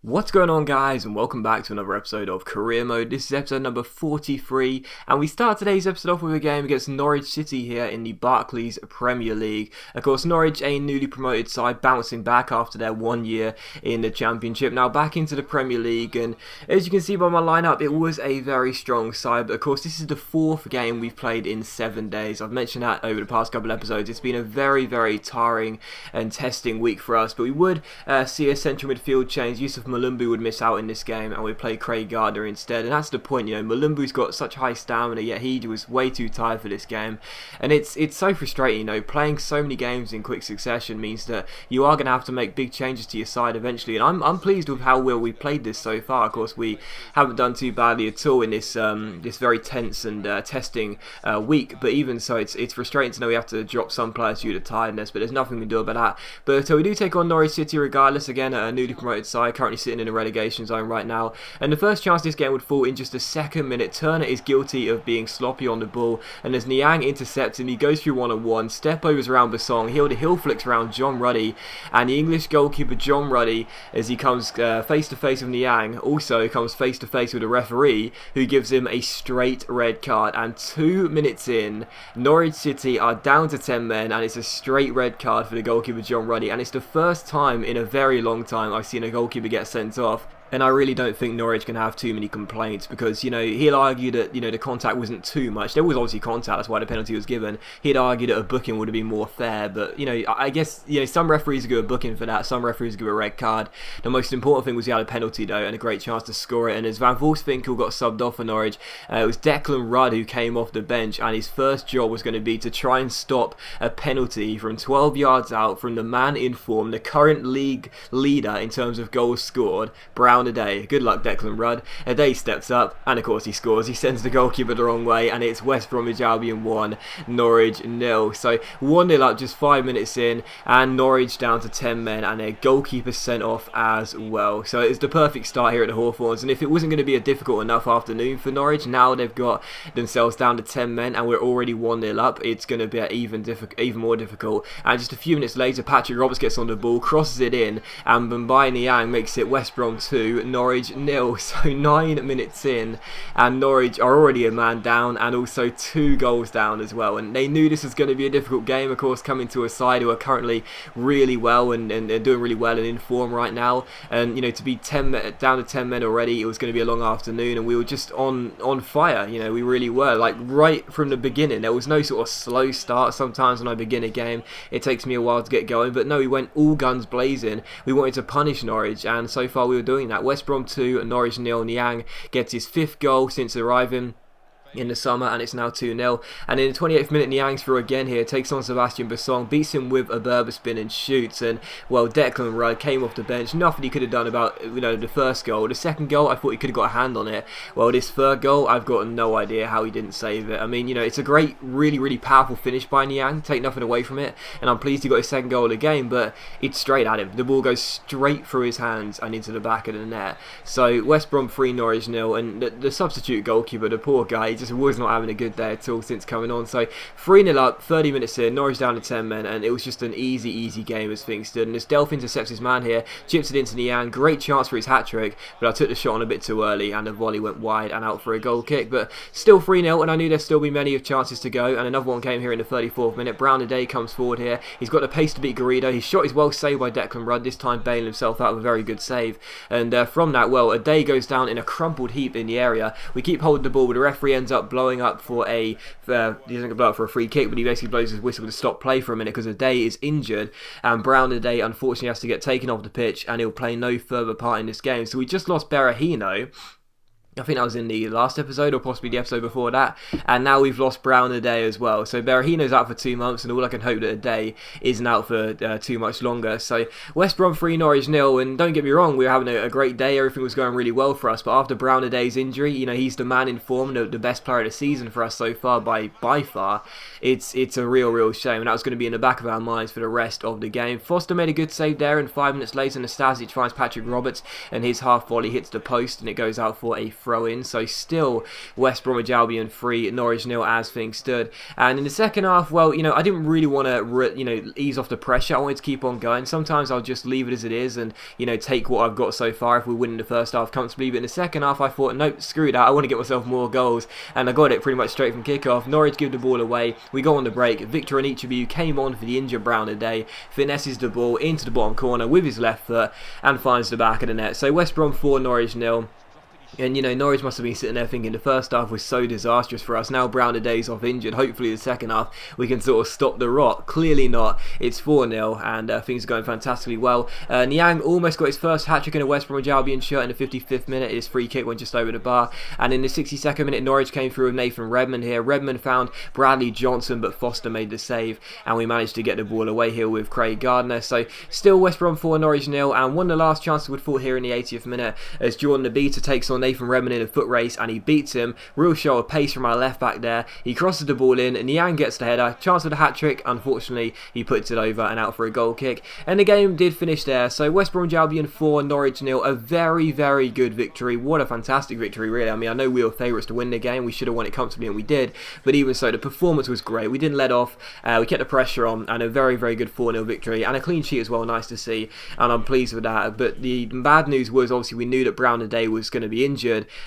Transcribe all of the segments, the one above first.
What's going on, guys, and welcome back to another episode of Career Mode. This is episode number 43, and we start today's episode off with a game against Norwich City here in the Barclays Premier League. Of course, Norwich, a newly promoted side, bouncing back after their 1 year in the Championship, now back into the Premier League, and as you can see by my lineup, it was a very strong side, but of course this is the fourth game we've played in 7 days. I've mentioned that over the past couple episodes. It's been a very, very tiring and testing week for us, but we would see a central midfield change. Yusuf Malumbu would miss out in this game, and we play Craig Gardner instead. And that's the point, you know, Malumbu's got such high stamina, yet he was way too tired for this game. And it's so frustrating, you know, playing so many games in quick succession means that you are going to have to make big changes to your side eventually. And I'm pleased with how well we played this so far. Of course, we haven't done too badly at all in this this very tense and testing week. But even so, it's frustrating to know we have to drop some players due to tiredness. But there's nothing we can do about that. But we do take on Norwich City regardless. Again, a newly promoted side, currently sitting in a relegation zone right now, and the first chance this game would fall in just the second minute. Turner is guilty of being sloppy on the ball, and as Niang intercepts him, he goes through one-on-one, step overs around Basong, heel flicks around John Ruddy, and the English goalkeeper John Ruddy, as he comes face to face with Niang, also comes face to face with a referee who gives him a straight red card. And 2 minutes in, Norwich City are down to 10 men, and it's a straight red card for the goalkeeper John Ruddy, and it's the first time in a very long time I've seen a goalkeeper get sent off. And I really don't think Norwich can have too many complaints because, you know, he'll argue that, you know, the contact wasn't too much. There was obviously contact, that's why the penalty was given. He'd argue that a booking would have been more fair, but, you know, I guess, you know, some referees give a booking for that, some referees give a red card. The most important thing was he had a penalty, though, and a great chance to score it. And as Van Volswinkel got subbed off for Norwich, it was Declan Rudd who came off the bench, and his first job was going to be to try and stop a penalty from 12 yards out from the man in form, the current league leader in terms of goals scored, Brown Ade. Good luck, Declan Rudd. Ade steps up, and of course he scores. He sends the goalkeeper the wrong way, and it's West Bromwich Albion 1, Norwich 0. So 1-0 up just 5 minutes in, and Norwich down to 10 men, and their goalkeeper sent off as well. So it's the perfect start here at the Hawthorns, and if it wasn't going to be a difficult enough afternoon for Norwich, now they've got themselves down to 10 men, and we're already 1-0 up. It's going to be even more difficult. And just a few minutes later, Patrick Roberts gets on the ball, crosses it in, and Mumbai Niang makes it West Brom 2, Norwich 0. So 9 minutes in, and Norwich are already a man down and also 2 goals down as well. And they knew this was going to be a difficult game, of course, coming to a side who are currently really well and they're doing really well and in form right now. And, you know, to be down to 10 men already, it was going to be a long afternoon, and we were just on fire. You know, we really were. Like, right from the beginning, there was no sort of slow start. Sometimes when I begin a game, it takes me a while to get going, but no, we went all guns blazing. We wanted to punish Norwich, and so far we were doing that. West Brom 2, Norwich 0. Niang gets his 5th goal since arriving in the summer, and it's now 2-0. And in the 28th minute, Niang's through again here, takes on Sebastian Basong, beats him with a Berber spin and shoots. And, well, Declan Rudd came off the bench. Nothing he could have done about, you know, the first goal. The second goal, I thought he could have got a hand on it. Well, this third goal, I've got no idea how he didn't save it. I mean, you know, it's a great, really, really powerful finish by Niang. Take nothing away from it. And I'm pleased he got his second goal of the game, but it's straight at him. The ball goes straight through his hands and into the back of the net. So, West Brom 3, Norwich 0. And the substitute goalkeeper, the poor guy, he just was not having a good day at all since coming on. So 3-0 up, 30 minutes in, Norwich down to 10 men, and it was just an easy game as things stood. And as Delph intercepts his man here, chips it into Niang, great chance for his hat-trick, but I took the shot on a bit too early, and the volley went wide and out for a goal kick. But still 3-0, and I knew there'd still be many of chances to go, and another one came here in the 34th minute. Brown Ade comes forward here. He's got the pace to beat Garrido. His shot is well saved by Declan Rudd, this time bailing himself out with a very good save. And from that, well, Ade goes down in a crumpled heap in the area. We keep holding the ball, but the referee ends up blowing up for he doesn't blow up for a free kick, but he basically blows his whistle to stop play for a minute because Ade is injured, and Brown Ade unfortunately has to get taken off the pitch, and he'll play no further part in this game. So we just lost Berahino. I think that was in the last episode or possibly the episode before that, and now we've lost Brown Ade as well. So Berahino's out for 2 months, and all I can hope that Ade isn't out for too much longer. So West Brom 3, Norwich 0, and don't get me wrong, we were having a great day, everything was going really well for us, but after Brown Ade's injury, you know, he's the man in form, the best player of the season for us so far by far. It's a real shame, and that was going to be in the back of our minds for the rest of the game. Foster made a good save there, and 5 minutes later Nastasic finds Patrick Roberts, and his half volley hits the post, and it goes out for a throw in. So still West Bromwich Albion 3, Norwich 0 as things stood. And in the second half, well, I didn't really want to, ease off the pressure. I wanted to keep on going. Sometimes I'll just leave it as it is and, take what I've got so far if we're winning the first half comfortably. But in the second half, I thought, nope, screw that. I want to get myself more goals. And I got it pretty much straight from kickoff. Norwich give the ball away. We go on the break. Victor Anichebe came on for the injured Brown today. Finesses the ball into the bottom corner with his left foot and finds the back of the net. So West Brom 4, Norwich 0. And, Norwich must have been sitting there thinking the first half was so disastrous for us. Now Brown today's off injured. Hopefully the second half we can sort of stop the rot. Clearly not. It's 4-0 and things are going fantastically well. Niang almost got his first hat-trick in a West Bromwich Albion shirt in the 55th minute. His free kick went just over the bar. And in the 62nd minute, Norwich came through with Nathan Redmond here. Redmond found Bradley Johnson, but Foster made the save. And we managed to get the ball away here with Craig Gardner. So still West Brom 4, Norwich 0. And one of the last chances would fall here in the 80th minute as Jordan Nabita takes on Nathan Redmond in a foot race and he beats him. Real show of pace from our left back there. He crosses the ball in and Niang gets the header. Chance for the hat-trick. Unfortunately, he puts it over and out for a goal kick. And the game did finish there. So West Bromwich Albion 4, Norwich 0. A very, very good victory. What a fantastic victory, really. I mean, I know we were favourites to win the game. We should have won it comfortably and we did. But even so, the performance was great. We didn't let off. We kept the pressure on and a very, very good 4-0 victory. And a clean sheet as well. Nice to see. And I'm pleased with that. But the bad news was obviously we knew that Brown today was going to be injured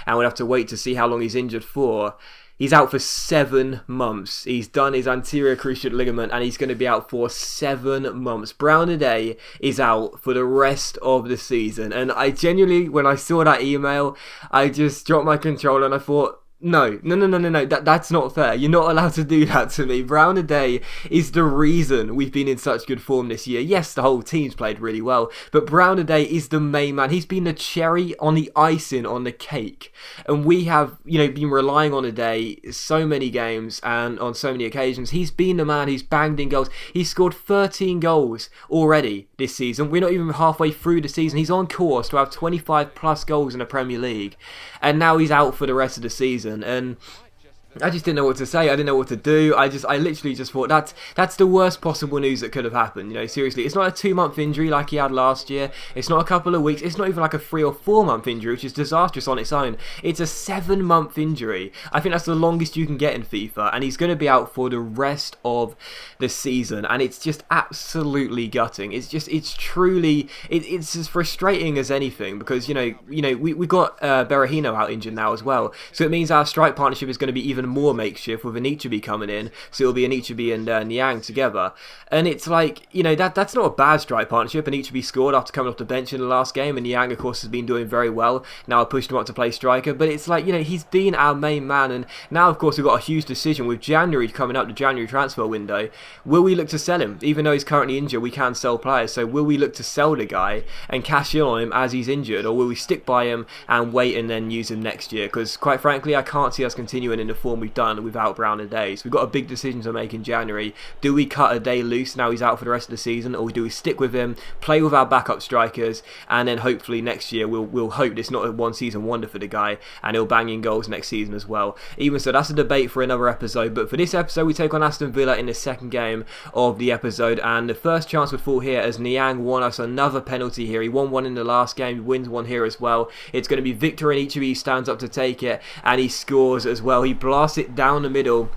and we'd have to wait to see how long he's injured for. He's out for 7 months. He's done his anterior cruciate ligament and he's going to be out for 7 months. Brown today is out for the rest of the season. And I genuinely, when I saw that email, I just dropped my controller and I thought, No. That's not fair. You're not allowed to do that to me. Brown today is the reason we've been in such good form this year. Yes, the whole team's played really well, but Brown today is the main man. He's been the cherry on the icing on the cake. And we have, been relying on today so many games and on so many occasions. He's been the man who's banged in goals. He's scored 13 goals already this season. We're not even halfway through the season. He's on course to have 25 plus goals in the Premier League. And now he's out for the rest of the season. And I just didn't know what to say. I didn't know what to do. I literally just thought that's the worst possible news that could have happened. Seriously, it's not a 2-month injury like he had last year. It's not a couple of weeks. It's not even like a 3 or 4 month injury, which is disastrous on its own. It's a 7-month injury. I think that's the longest you can get in FIFA, and he's going to be out for the rest of the season. And it's just absolutely gutting. It's truly as frustrating as anything because we got Berahino out injured now as well, so it means our strike partnership is going to be even more makeshift with Anichebe coming in, so it'll be Anichebe and Niang together. And it's like, that's not a bad strike partnership. Anichebe scored after coming off the bench in the last game, and Niang of course has been doing very well. Now I pushed him up to play striker, but it's like, he's been our main man, and now of course we've got a huge decision with January coming up, the January transfer window. Will we look to sell him? Even though he's currently injured, we can sell players, so will we look to sell the guy and cash in on him as he's injured, or will we stick by him and wait and then use him next year? Because quite frankly, I can't see us continuing in the form we've done without Brown a day. So we've got a big decision to make in January. Do we cut a day loose now he's out for the rest of the season, or do we stick with him, play with our backup strikers, and then hopefully next year we'll hope it's not a one season wonder for the guy and he'll bang in goals next season as well. Even so, that's a debate for another episode, but for this episode we take on Aston Villa in the second game of the episode, and the first chance would fall here as Niang won us another penalty here. He won one in the last game, he wins one here as well. It's going to be Victor Anichebe stands up to take it and he scores as well. He blasts it down the middle.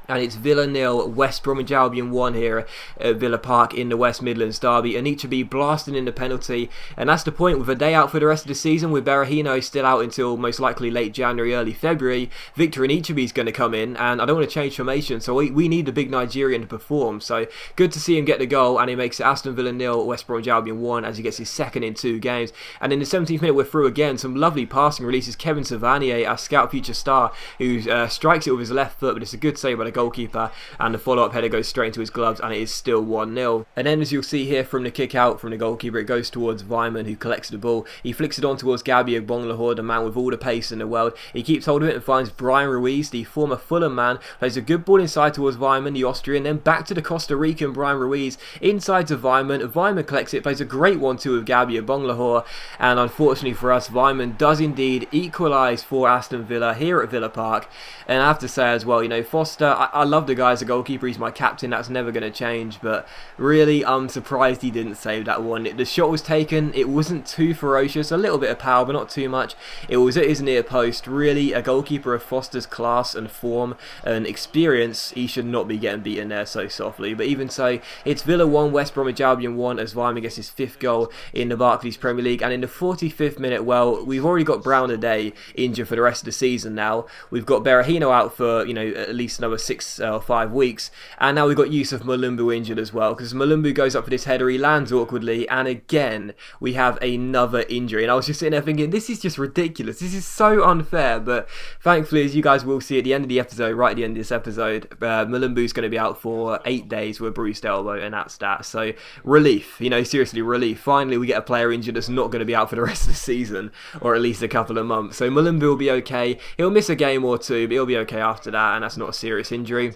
And it's Villa 0, West Bromwich Albion 1 here at Villa Park in the West Midlands derby. Anichebe blasting in the penalty, and that's the point. With a day out for the rest of the season, with Berahino still out until most likely late January, early February, Victor Anichebe is going to come in, and I don't want to change formation, so we need the big Nigerian to perform. So good to see him get the goal, and he makes it Aston Villa 0, West Bromwich Albion 1 as he gets his second in 2 games. And in the 17th minute, we're through again. Some lovely passing releases. Kevin Savanier, our scout future star, who strikes it with his left foot, but it's a good save by the goalkeeper, and the follow-up header goes straight into his gloves, and it is still 1-0. And then, as you'll see here from the kick out from the goalkeeper, it goes towards Weimann, who collects the ball. He flicks it on towards Gabi Agbonlahor, the man with all the pace in the world. He keeps hold of it and finds Brian Ruiz, the former Fulham man, plays a good ball inside towards Weimann, the Austrian, then back to the Costa Rican Brian Ruiz, inside to Weimann. Weimann collects it, plays a great 1-2 with Gabi Agbonlahor, and unfortunately for us, Weimann does indeed equalise for Aston Villa here at Villa Park. And I have to say as well, Foster, I love the guy as a goalkeeper. He's my captain. That's never going to change. But really, I'm surprised he didn't save that one. The shot was taken. It wasn't too ferocious. A little bit of power, but not too much. It was at his near post. Really, a goalkeeper of Foster's class and form and experience, he should not be getting beaten there so softly. But even so, it's Villa 1, West Bromwich Albion 1 as Weimar gets his 5th goal in the Barclays Premier League. And in the 45th minute, well, we've already got Brown a day injured for the rest of the season now. We've got Berahino out for, at least another 6 or 5 weeks. And now we've got Yusuf Mulumbu injured as well, because Mulumbu goes up for this header, he lands awkwardly, and again, we have another injury. And I was just sitting there thinking, this is just ridiculous. This is so unfair. But thankfully, as you guys will see at the end of the episode, right at the end of this episode, Mulumbu's going to be out for 8 days with a bruised elbow, and that's that. So relief, seriously relief. Finally, we get a player injured that's not going to be out for the rest of the season, or at least a couple of months. So Mulumbu will be okay. He'll miss a game or two, but he'll be okay after that, and that's not a serious injury.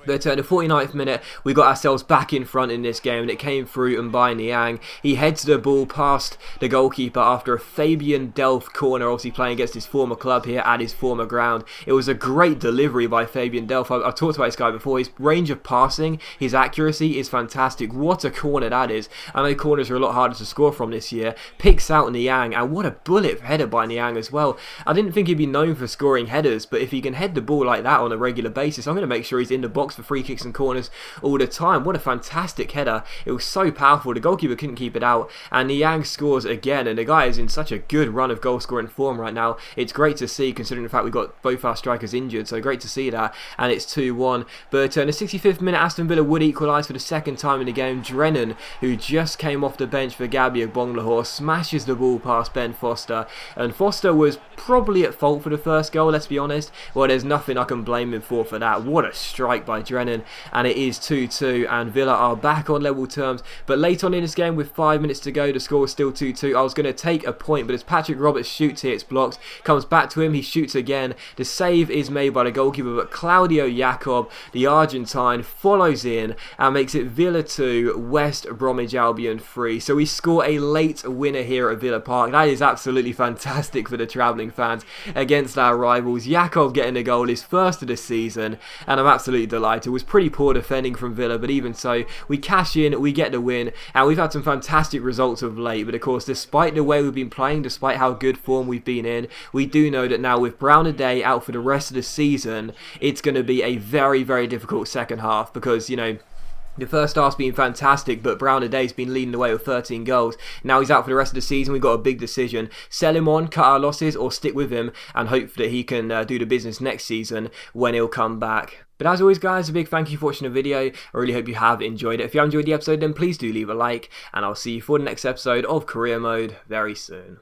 But in the 49th minute, we got ourselves back in front in this game, and it came through and by Niang. He heads the ball past the goalkeeper after a Fabian Delph corner, obviously playing against his former club here at his former ground. It was a great delivery by Fabian Delph. I've talked about this guy before. His range of passing, his accuracy is fantastic. What a corner that is. I know corners are a lot harder to score from this year. Picks out Niang, and what a bullet header by Niang as well. I didn't think he'd be known for scoring headers, but if he can head the ball like that on a regular basis, I'm going to make sure he's in the box for free kicks and corners all the time. What a fantastic header. It was so powerful. The goalkeeper couldn't keep it out, and Niang scores again, and the guy is in such a good run of goal scoring form right now. It's great to see, considering the fact we've got both our strikers injured, so great to see that. And it's 2-1. But in the 65th minute, Aston Villa would equalise for the second time in the game. Drennan, who just came off the bench for Gabby Bonglahor, smashes the ball past Ben Foster, and Foster was probably at fault for the first goal, let's be honest. Well, there's nothing I can blame him for that. What a strike by Drennan. And it is 2-2, and Villa are back on level terms. But late on in this game, with 5 minutes to go, the score was still 2-2. I was going to take a point, but as Patrick Roberts shoots here, it's blocked. Comes back to him, he shoots again. The save is made by the goalkeeper, but Claudio Jacob, the Argentine, follows in and makes it Villa 2, West Bromwich Albion 3. So we score a late winner here at Villa Park. That is absolutely fantastic for the travelling fans against our rivals. Jacob getting a goal, his first of the season, and I'm absolutely delighted. It was pretty poor defending from Villa, but even so, we cash in, we get the win, and we've had some fantastic results of late. But of course, despite the way we've been playing, despite how good form we've been in, we do know that now with Brown a day out for the rest of the season, it's going to be a very, very difficult second half, because, the first half's been fantastic, but Brown a day's been leading the way with 13 goals. Now he's out for the rest of the season. We've got a big decision. Sell him on, cut our losses, or stick with him and hope that he can do the business next season when he'll come back. But as always, guys, a big thank you for watching the video. I really hope you have enjoyed it. If you have enjoyed the episode, then please do leave a like, and I'll see you for the next episode of Career Mode very soon.